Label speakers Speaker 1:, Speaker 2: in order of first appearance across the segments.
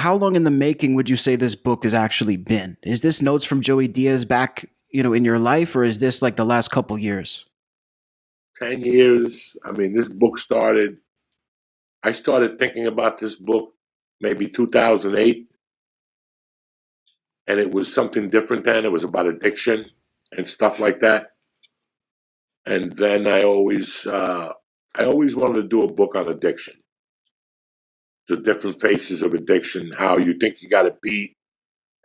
Speaker 1: how long in the making would you say this book has actually been? Is this notes from Joey Diaz back, in your life, or is this like the last couple years?
Speaker 2: 10 years. I mean, I started thinking about this book maybe 2008, and it was something different then. It was about addiction and stuff like that. And then I always wanted to do a book on addiction, the different faces of addiction, how you think you got it beat,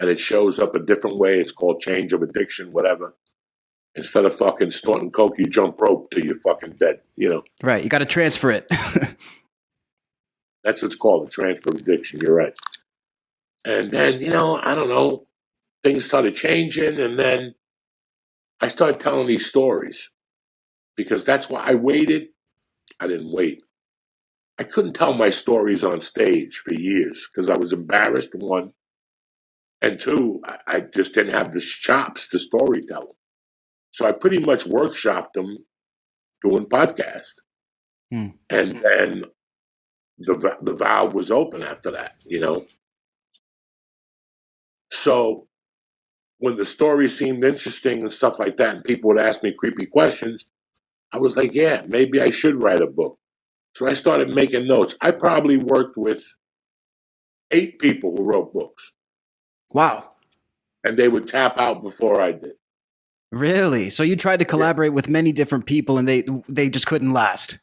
Speaker 2: and it shows up a different way. It's called change of addiction, whatever. Instead of fucking snorting coke, you jump rope till you're fucking dead,
Speaker 1: Right. You got to transfer it.
Speaker 2: That's what's called a transfer addiction. You're right. And then, I don't know, things started changing. And then I started telling these stories because that's why I waited. I didn't wait. I couldn't tell my stories on stage for years because I was embarrassed, one. And two, I just didn't have the chops to storytell. So I pretty much workshopped them doing podcasts. And then the valve was open after that, So when the story seemed interesting and stuff like that, and people would ask me creepy questions, I was like, yeah, maybe I should write a book. So I started making notes. I probably worked with 8 people who wrote books.
Speaker 1: Wow.
Speaker 2: And they would tap out before I did.
Speaker 1: Really? So you tried to collaborate with many different people and they just couldn't last?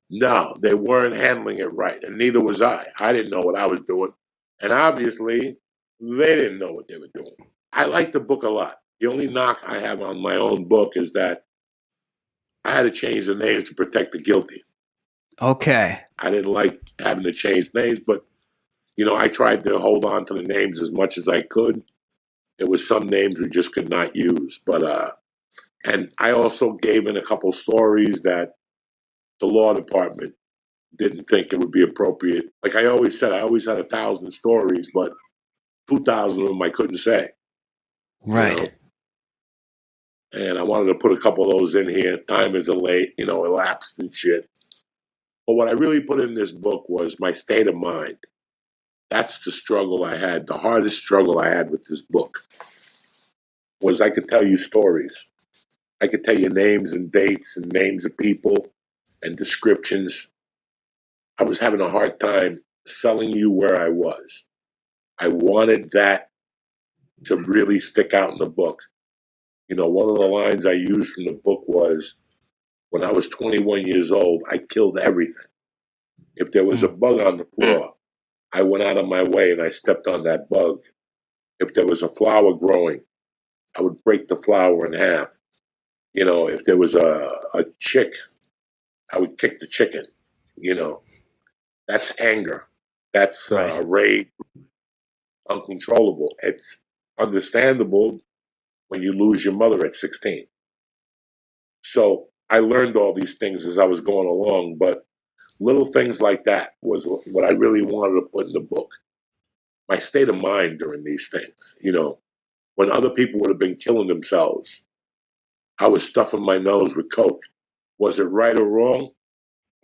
Speaker 2: No, they weren't handling it right. And neither was I. I didn't know what I was doing. And obviously, they didn't know what they were doing. I like the book a lot. The only knock I have on my own book is that I had to change the names to protect the guilty.
Speaker 1: Okay.
Speaker 2: I didn't like having to change names, but, I tried to hold on to the names as much as I could. There was some names we just could not use. But, and I also gave in a couple stories that the law department didn't think it would be appropriate. Like I always said, I always had 1,000 stories, but 2,000 of them I couldn't say.
Speaker 1: Right.
Speaker 2: And I wanted to put a couple of those in here. Time is elapsed and shit. But what I really put in this book was my state of mind. That's the struggle I had. The hardest struggle I had with this book was I could tell you stories. I could tell you names and dates and names of people and descriptions. I was having a hard time selling you where I was. I wanted that to really stick out in the book. One of the lines I used from the book was, when I was 21 years old, I killed everything. If there was a bug on the floor, I went out of my way and I stepped on that bug. If there was a flower growing, I would break the flower in half. If there was a chick, I would kick the chicken. That's anger. That's rage, uncontrollable. It's understandable when you lose your mother at 16. So I learned all these things as I was going along, but little things like that was what I really wanted to put in the book. My state of mind during these things, when other people would have been killing themselves, I was stuffing my nose with coke. Was it right or wrong?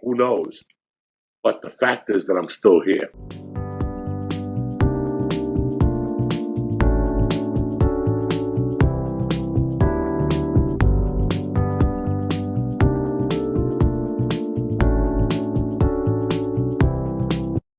Speaker 2: Who knows? But the fact is that I'm still here.